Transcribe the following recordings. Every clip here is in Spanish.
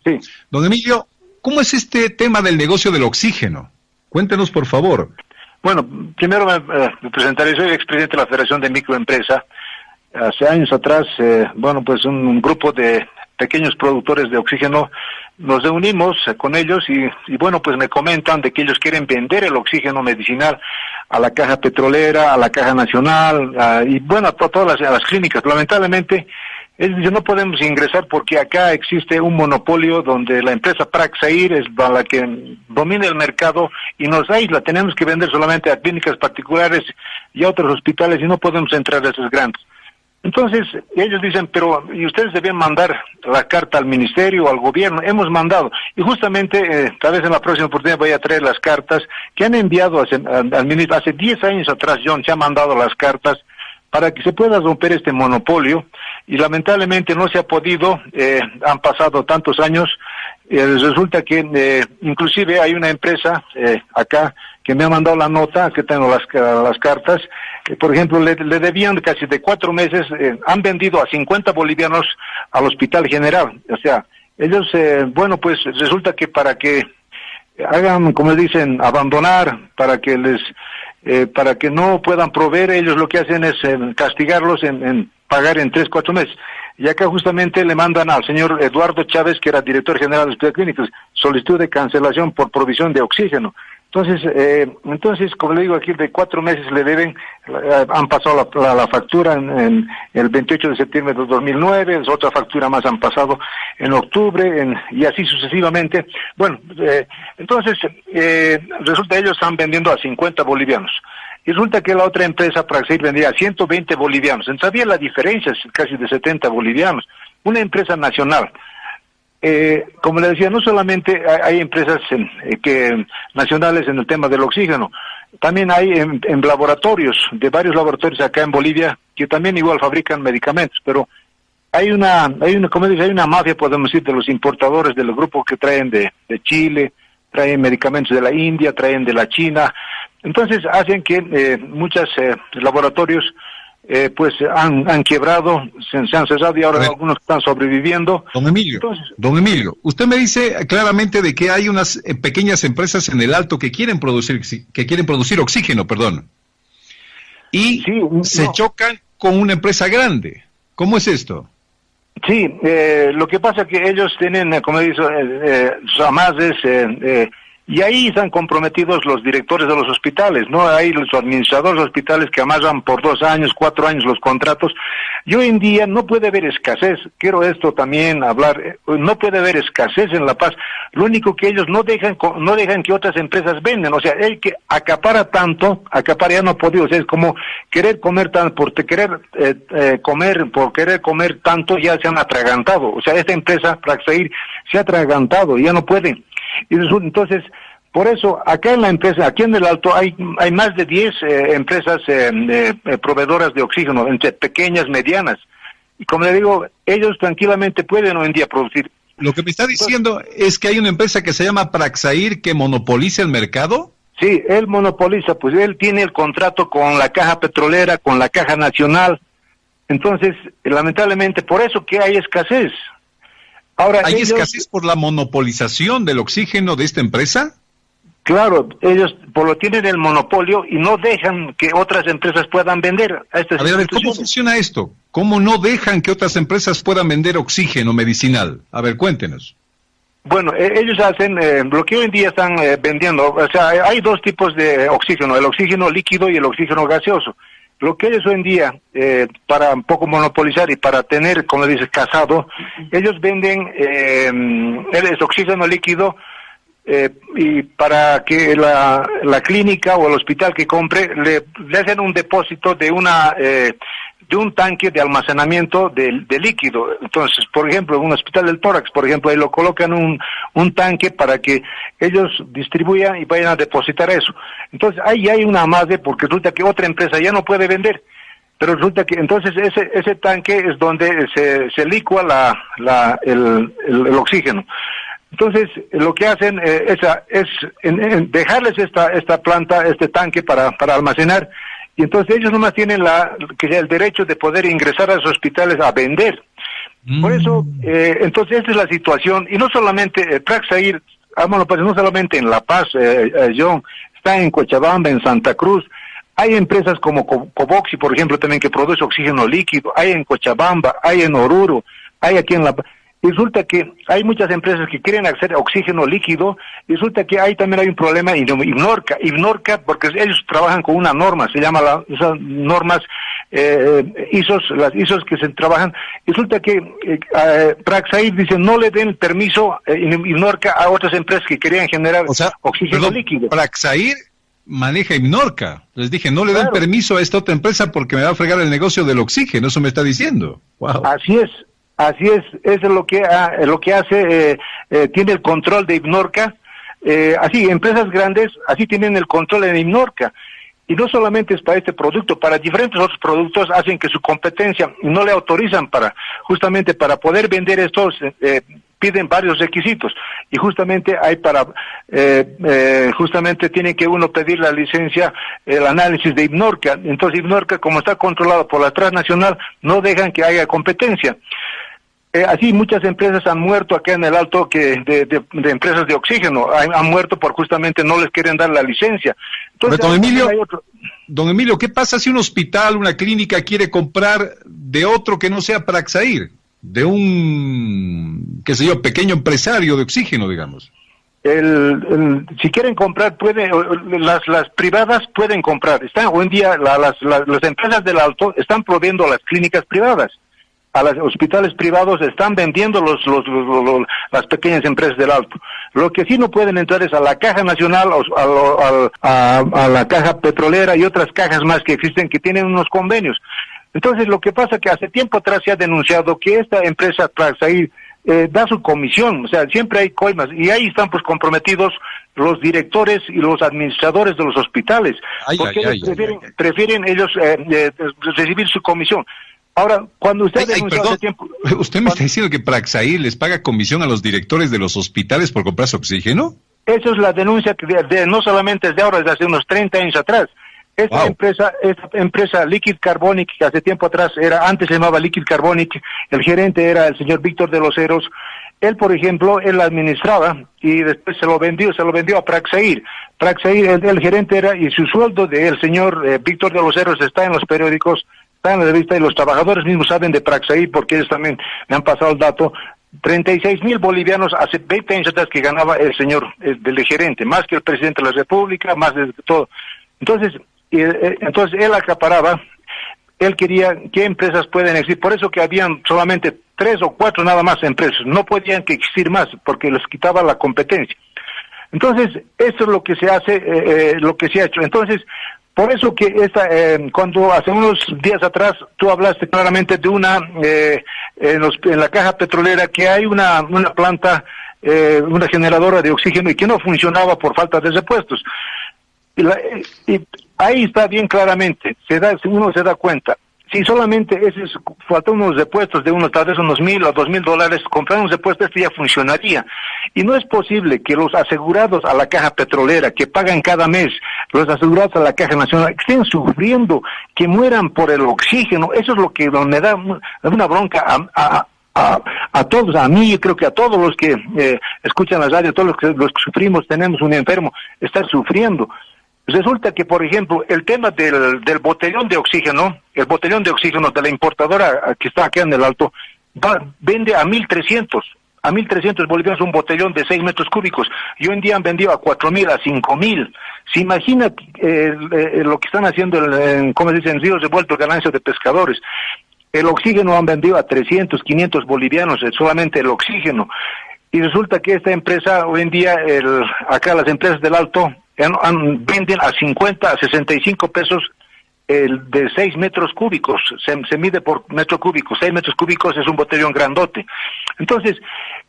Sí. Don Emilio, ¿cómo es este tema del negocio del oxígeno? Cuéntenos, por favor. Bueno, primero me presentaré, soy expresidente de la Federación de Microempresa. Hace años atrás, pues un grupo de pequeños productores de oxígeno, nos reunimos con ellos y bueno, pues me comentan de que ellos quieren vender el oxígeno medicinal a la Caja Petrolera, a la Caja Nacional, y bueno, a todas las clínicas. Lamentablemente, ellos dicen, no podemos ingresar porque acá existe un monopolio donde la empresa Praxair es la que domina el mercado y nos aísla. Tenemos que vender solamente a clínicas particulares y a otros hospitales y no podemos entrar a esos grandes. Entonces, ellos dicen, pero y ustedes debían mandar la carta al ministerio o al gobierno. Hemos mandado, y justamente, tal vez en la próxima oportunidad voy a traer las cartas que han enviado al ministro. Hace 10 años atrás, John, se han mandado las cartas para que se pueda romper este monopolio, y lamentablemente no se ha podido. Han pasado tantos años, resulta que inclusive hay una empresa acá que me ha mandado la nota, que tengo las cartas, por ejemplo, le debían casi de 4 meses, han vendido a 50 bolivianos al Hospital General. O sea, ellos, pues resulta que para que hagan, como dicen, abandonar, para que no puedan proveer, ellos lo que hacen es castigarlos en pagar en 3, 4 meses. Y acá justamente le mandan al señor Eduardo Chávez, que era director general de Hospital Clínicos, solicitud de cancelación por provisión de oxígeno. Entonces, como le digo aquí, de 4 meses le deben, han pasado la factura en el 28 de septiembre de 2009, otra factura más han pasado en octubre, y así sucesivamente. Bueno, entonces, resulta ellos están vendiendo a 50 bolivianos. Y resulta que la otra empresa, Praxair, vendía a 120 bolivianos. Entonces había la diferencia, es casi de 70 bolivianos. Una empresa nacional. Como le decía, no solamente hay empresas nacionales en el tema del oxígeno, también hay en laboratorios, de varios laboratorios acá en Bolivia, que también igual fabrican medicamentos, pero hay una mafia, podemos decir, de los importadores, de los grupos que traen de Chile, traen medicamentos de la India, traen de la China. Entonces hacen que muchos laboratorios han quebrado, se han cerrado, y ahora algunos están sobreviviendo. Don Emilio, usted me dice claramente de que hay unas pequeñas empresas en el Alto que quieren producir oxígeno, y sí, se chocan con una empresa grande. ¿Cómo es esto? Sí, lo que pasa es que ellos tienen, como dice, sus amases, y ahí están comprometidos los directores de los hospitales, ¿no? Hay los administradores de hospitales que amarran por 2 años, 4 años los contratos. Y hoy en día no puede haber escasez. Quiero esto también hablar. No puede haber escasez en La Paz. Lo único que ellos no dejan que otras empresas vendan. O sea, el que acapara ya no ha podido. O sea, es como querer comer tanto, por querer comer tanto, ya se han atragantado. O sea, esta empresa, Praxair, se ha atragantado, ya no puede. Y entonces, por eso, acá en el Alto hay más de 10 empresas proveedoras de oxígeno, entre pequeñas, medianas. Y como le digo, ellos tranquilamente pueden hoy en día producir. Lo que me está diciendo es que hay una empresa que se llama Praxair que monopoliza el mercado. Sí, él monopoliza, pues él tiene el contrato con la Caja Petrolera, con la Caja Nacional. Entonces, lamentablemente, por eso que hay escasez. Ahora, ¿hay escasez por la monopolización del oxígeno de esta empresa? Claro, ellos tienen el monopolio y no dejan que otras empresas puedan vender a estas instituciones. A ver, ¿cómo funciona esto? ¿Cómo no dejan que otras empresas puedan vender oxígeno medicinal? A ver, cuéntenos. Bueno, ellos hacen lo que hoy en día están vendiendo. O sea, hay 2 tipos de oxígeno, el oxígeno líquido y el oxígeno gaseoso. Lo que ellos hoy en día, para un poco monopolizar y para tener, como dices, casado, ellos venden el oxígeno líquido, y para que la clínica o el hospital que compre le hacen un depósito de un tanque de almacenamiento de líquido. Entonces, por ejemplo, en un hospital del tórax, por ejemplo, ahí lo colocan un tanque para que ellos distribuyan y vayan a depositar eso. Entonces, ahí hay una amade, porque resulta que otra empresa ya no puede vender, pero resulta que entonces ese tanque es donde se licúa el oxígeno. Entonces, lo que hacen es dejarles esta planta, este tanque para almacenar, y entonces ellos nomás tienen el derecho de poder ingresar a los hospitales a vender. Por eso, entonces esta es la situación, y no solamente Praxair, bueno, pues no solamente en La Paz, John, está en Cochabamba, en Santa Cruz. Hay empresas como Coboxi, por ejemplo, también que produce oxígeno líquido, hay en Cochabamba, hay en Oruro, hay aquí en La Paz. Resulta que hay muchas empresas que quieren hacer oxígeno líquido, resulta que también hay un problema en Ibnorca, porque ellos trabajan con una norma, se llama esas normas las ISOs que se trabajan. Resulta que Praxair dice no le den permiso Ibnorca a otras empresas que querían generar oxígeno líquido. Praxair maneja Ibnorca. Les dije, no le den permiso a esta otra empresa porque me va a fregar el negocio del oxígeno, eso me está diciendo. Wow. Así es, eso es lo que hace, tiene el control de Ibnorca, así, empresas grandes, así tienen el control en Ibnorca. Y no solamente es para este producto, para diferentes otros productos hacen que su competencia no le autorizan justamente para poder vender estos, piden varios requisitos. Y justamente justamente tiene que uno pedir la licencia, el análisis de Ibnorca. Entonces Ibnorca, como está controlado por la transnacional, no dejan que haya competencia. Así muchas empresas han muerto acá en el Alto de empresas de oxígeno, han muerto por justamente no les quieren dar la licencia. Entonces, don Emilio, ¿qué pasa si un hospital, una clínica quiere comprar de otro que no sea Praxair? De un, qué sé yo, pequeño empresario de oxígeno, digamos. Si quieren comprar, las privadas pueden comprar. Hoy en día las empresas del Alto están proveyendo a las clínicas privadas. A los hospitales privados están vendiendo las pequeñas empresas del Alto. Lo que sí no pueden entrar es a la Caja Nacional, a la Caja Petrolera y otras cajas más que existen que tienen unos convenios. Entonces lo que pasa es que hace tiempo atrás se ha denunciado que esta empresa Praxair da su comisión, o sea, siempre hay coimas, y ahí están pues comprometidos los directores y los administradores de los hospitales, porque prefieren ellos recibir su comisión. Ahora, cuando usted hace tiempo... ¿Usted me está diciendo que Praxair les paga comisión a los directores de los hospitales por comprar su oxígeno? Esa es la denuncia que no solamente es de ahora, desde hace unos 30 años atrás. Esta empresa Liquid Carbonic, que hace tiempo atrás antes se llamaba Liquid Carbonic, el gerente era el señor Víctor de los Heros. Él, por ejemplo, él administraba y después se lo vendió a Praxair. Praxair, el gerente era, y su sueldo del señor Víctor de los Heros está en los periódicos, está en la revista, y los trabajadores mismos saben de Praxair porque ellos también me han pasado el dato. 36,000 bolivianos hace 20 años atrás que ganaba el señor del gerente, más que el presidente de la República, más de todo. Entonces él acaparaba, él quería qué empresas pueden existir, por eso que habían solamente 3 o 4 nada más empresas, no podían que existir más porque les quitaba la competencia. Entonces, esto es lo que se hace, lo que se ha hecho. Entonces, por eso que cuando hace unos días atrás tú hablaste claramente de en la Caja Petrolera que hay una planta, una generadora de oxígeno y que no funcionaba por falta de repuestos. Y ahí está bien claramente, uno se da cuenta. Si solamente faltan unos repuestos de tal vez unos $1,000 o $2,000, comprar un repuesto, esto ya funcionaría. Y no es posible que los asegurados a la Caja Petrolera, que pagan cada mes, los asegurados a la Caja Nacional, estén sufriendo, que mueran por el oxígeno. Eso es lo que me da una bronca a todos, a mí, yo creo que a todos los que escuchan la radio, todos los que sufrimos, tenemos un enfermo, está sufriendo. Resulta que, por ejemplo, el tema del botellón de oxígeno, el botellón de oxígeno de la importadora que está aquí en el Alto, vende a 1.300 bolivianos un botellón de 6 metros cúbicos, y hoy en día han vendido a 4,000, a 5,000. ¿Se imagina lo que están haciendo, como se dice, en ríos revueltos, ganancias de pescadores? El oxígeno han vendido a 300, 500 bolivianos, solamente el oxígeno. Y resulta que esta empresa, hoy en día, acá las empresas del Alto, venden a 50, a 65 pesos el de 6 metros cúbicos, se mide por metro cúbico, 6 metros cúbicos es un botellón grandote. Entonces,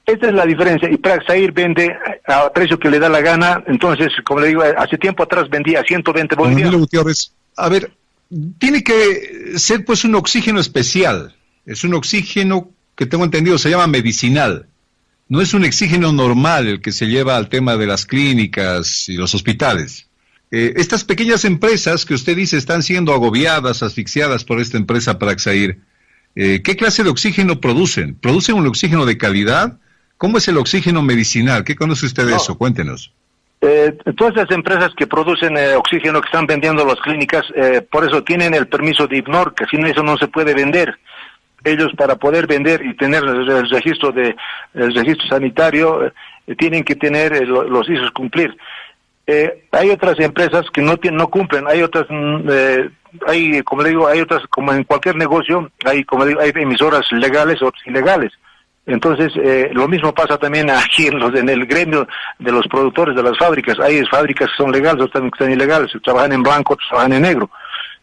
esta es la diferencia, y Praxair vende a precio que le da la gana. Entonces, como le digo, hace tiempo atrás vendía a 120 bolivianos. Gutiérrez, a ver, tiene que ser pues un oxígeno especial, es un oxígeno que tengo entendido se llama medicinal. No es un oxígeno normal el que se lleva al tema de las clínicas y los hospitales. Estas pequeñas empresas que usted dice están siendo agobiadas, asfixiadas por esta empresa Praxair, ¿qué clase de oxígeno producen? ¿Producen un oxígeno de calidad? ¿Cómo es el oxígeno medicinal? ¿Qué conoce usted de eso? Cuéntenos. Todas las empresas que producen oxígeno que están vendiendo las clínicas, por eso tienen el permiso de IPNOR, que sin eso no se puede vender. Ellos para poder vender y tener el registro sanitario tienen que tener los ISOs cumplir. Hay otras empresas que no cumplen, hay otras, como le digo, hay otras, como en cualquier negocio, hay emisoras legales o ilegales. Entonces, lo mismo pasa también aquí en el gremio de los productores de las fábricas. Hay fábricas que son legales, otras que están ilegales, trabajan en blanco, otros trabajan en negro.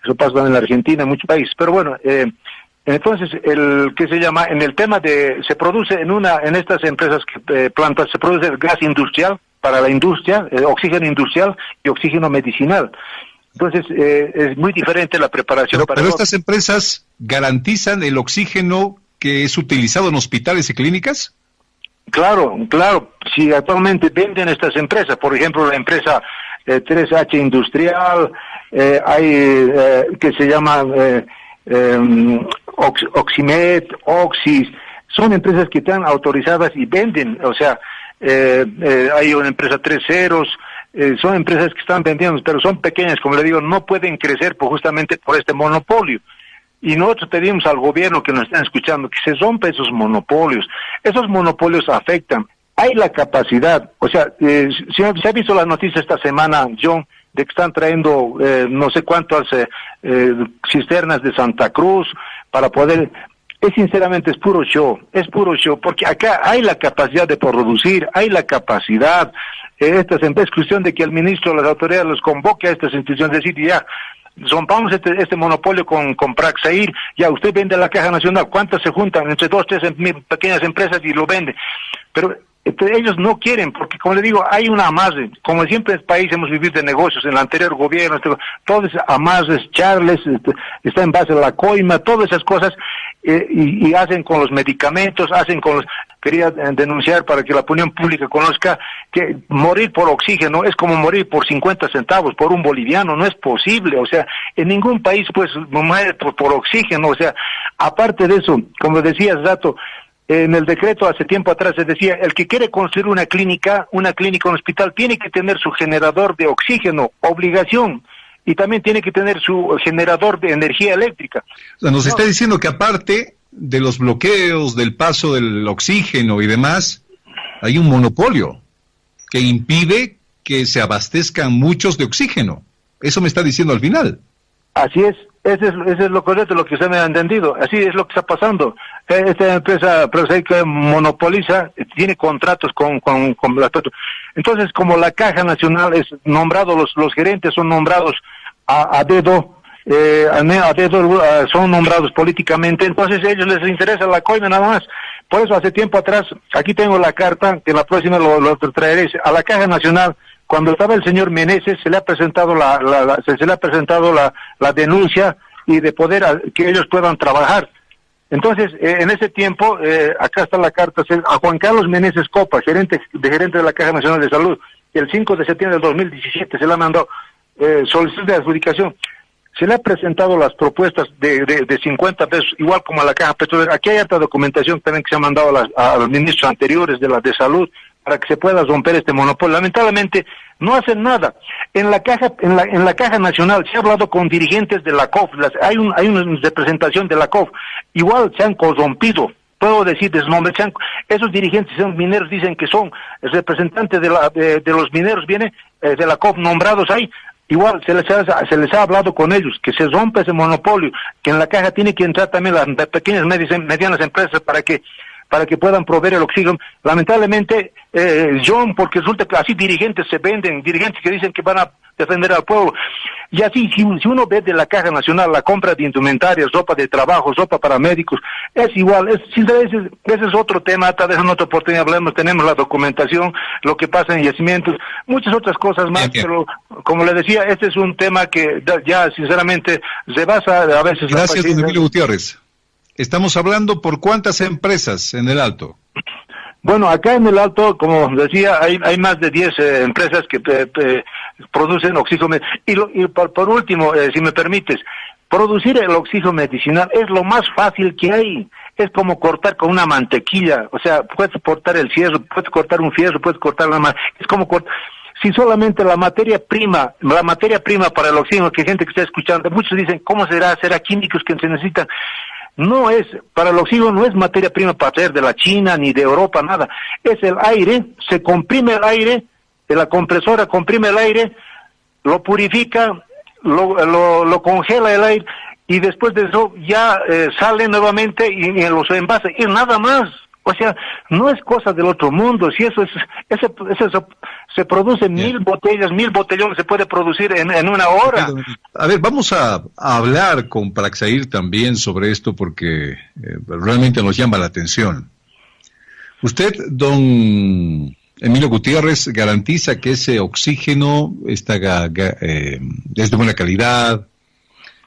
Eso pasa en la Argentina, en muchos países. Pero bueno, entonces, en el tema se produce en estas empresas plantas, se produce el gas industrial para la industria, oxígeno industrial y oxígeno medicinal. Entonces, es muy diferente la preparación. Pero estas empresas garantizan el oxígeno que es utilizado en hospitales y clínicas. Claro. Si actualmente venden estas empresas, por ejemplo, la empresa 3H Industrial, hay que se llama Oximed, Oxis, son empresas que están autorizadas y venden, o sea, hay una empresa 3 Ceros, son empresas que están vendiendo, pero son pequeñas, como le digo, no pueden crecer justamente por este monopolio. Y nosotros pedimos al gobierno que nos estén escuchando que se rompa esos monopolios. Esos monopolios afectan. Hay la capacidad, o sea, se ha visto las noticias esta semana, John, de que están trayendo no sé cuántas cisternas de Santa Cruz para poder... sinceramente es puro show, porque acá hay la capacidad de producir, hay la capacidad. Esta es cuestión de que el ministro, las autoridades los convoque a estas instituciones, decir ya, rompamos este monopolio con Praxair, ya usted vende a la Caja Nacional, ¿cuántas se juntan? Entre 2, 3 pequeñas empresas y lo vende. Pero ellos no quieren, porque como le digo, hay una amarre, como siempre en el país hemos vivido de negocios, en el anterior gobierno, todos esos amarres, charles, está en base a la coima, todas esas cosas, y hacen con los medicamentos, quería denunciar para que la opinión pública conozca que morir por oxígeno es como morir por 50 centavos, por un boliviano, no es posible, o sea, en ningún país pues muere por oxígeno, o sea, aparte de eso, como decía hace rato, en el decreto hace tiempo atrás se decía, el que quiere construir una clínica, un hospital, tiene que tener su generador de oxígeno, obligación, y también tiene que tener su generador de energía eléctrica. O sea, nos está diciendo que aparte de los bloqueos, del paso del oxígeno y demás, hay un monopolio que impide que se abastezcan muchos de oxígeno. Eso me está diciendo al final. Así es. Ese es lo correcto, lo que usted me ha entendido. Así es lo que está pasando. Esta empresa que monopoliza, tiene contratos con las... Entonces, como la Caja Nacional es nombrado, los gerentes son nombrados a dedo, son nombrados políticamente, entonces a ellos les interesa la coima nada más. Por eso hace tiempo atrás, aquí tengo la carta, que la próxima lo traeré, a la Caja Nacional. Cuando estaba el señor Meneses, se le ha presentado la denuncia y de poder que ellos puedan trabajar. Entonces, en ese tiempo, acá está la carta a Juan Carlos Meneses Copa, gerente de la Caja Nacional de Salud, el 5 de septiembre del 2017 se le ha mandado solicitud de adjudicación. Se le ha presentado las propuestas de 50 pesos, igual como a la Caja Petrolera. Aquí hay harta documentación también que se ha mandado a los ministros anteriores de salud, para que se pueda romper este monopolio. Lamentablemente no hacen nada. En la Caja Nacional se ha hablado con dirigentes de la COF, hay una representación de la COF, igual se han corrompido, puedo decir desnombre, esos dirigentes son mineros, dicen que son representantes de los mineros, viene de la COF nombrados ahí. Igual se les ha hablado con ellos, que se rompa ese monopolio, que en la caja tiene que entrar también las pequeñas y medianas empresas para que puedan proveer el oxígeno. Lamentablemente, John, porque resulta que así dirigentes se venden, dirigentes que dicen que van a defender al pueblo. Y así, si uno ve de la Caja Nacional la compra de indumentarias, ropa de trabajo, ropa para médicos, es igual, ese es otro tema, tal vez en otra oportunidad hablemos, tenemos la documentación, lo que pasa en yacimientos, muchas otras cosas más, bien. Pero como le decía, este es un tema que ya sinceramente se basa a veces... Gracias, don Emilio Gutiérrez. Estamos hablando por cuántas empresas en el Alto. Bueno, acá en el Alto, como decía, hay más de 10 empresas que producen oxígeno. Y por último, si me permites, producir el oxígeno medicinal es lo más fácil que hay. Es como cortar con una mantequilla. O sea, puedes cortar el fierro, puedes cortar un fierro, puedes cortar es como cortar. Si solamente la materia prima para el oxígeno, que hay gente que está escuchando, muchos dicen, ¿cómo será? ¿Será químicos que se necesitan? No es, para el oxígeno no es materia prima para traer de la China ni de Europa, nada. Es el aire, se comprime el aire, la compresora comprime el aire, lo purifica, lo congela el aire, y después de eso ya sale nuevamente y en los envases, y nada más. O sea, no es cosa del otro mundo. Si eso se produce 1000 botellas, 1000 botellones se puede producir en una hora. A ver, vamos a hablar con Praxair también sobre esto porque realmente nos llama la atención. Usted, don Emilio Gutiérrez, garantiza que ese oxígeno es de buena calidad,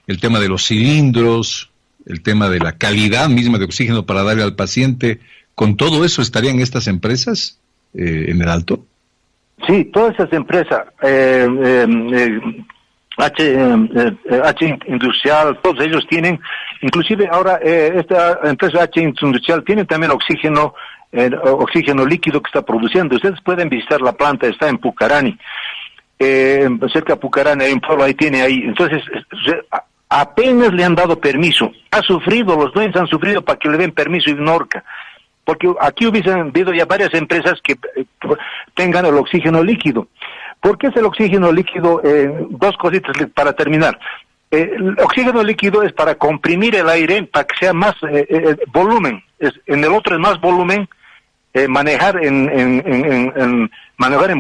el tema de los cilindros, el tema de la calidad misma de oxígeno para darle al paciente. ¿Con todo eso estarían estas empresas en el Alto? Sí, todas esas empresas, H Industrial, todos ellos tienen, inclusive ahora esta empresa H Industrial tiene también oxígeno líquido que está produciendo. Ustedes pueden visitar la planta, está en Pucarani, cerca de Pucarani, hay un pueblo, entonces apenas le han dado permiso, los dueños han sufrido para que le den permiso y Norca. Porque aquí hubiesen habido ya varias empresas que tengan el oxígeno líquido. ¿Por qué es el oxígeno líquido? Dos cositas para terminar. El oxígeno líquido es para comprimir el aire, para que sea más volumen. En el otro es más volumen, manejar en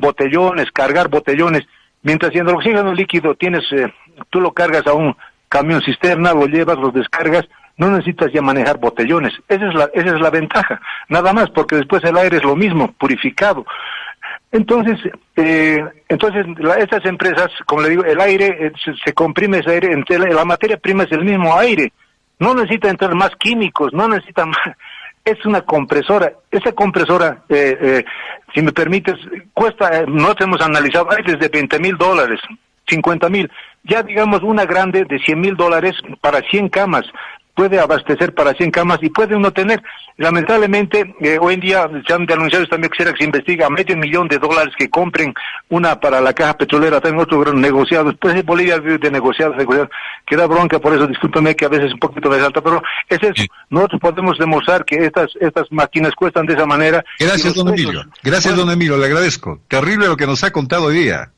botellones, cargar botellones. Mientras en el oxígeno líquido tú lo cargas a un camión cisterna, lo llevas, lo descargas, no necesitas ya manejar botellones. Esa es la ventaja, nada más, porque después el aire es lo mismo, purificado. Entonces estas empresas, como le digo, el aire, se comprime ese aire, la materia prima es el mismo aire, no necesita entrar más químicos, no necesita más, es una compresora. Esa compresora, si me permites, cuesta, nosotros hemos analizado, hay desde $20,000, $50,000, ya digamos una grande de $100,000 para 100 camas, puede abastecer para 100 camas y puede uno tener. Lamentablemente, hoy en día se han anunciado también que se investiga $500,000 que compren una para la caja petrolera, también otro gran negociado. Después Bolivia vive de negociados, que da bronca, por eso discúlpeme que a veces es un poquito más alta, pero es eso. Sí. Nosotros podemos demostrar que estas máquinas cuestan de esa manera. Gracias, don Emilio. Gracias, don Emilio, le agradezco. Terrible lo que nos ha contado hoy día.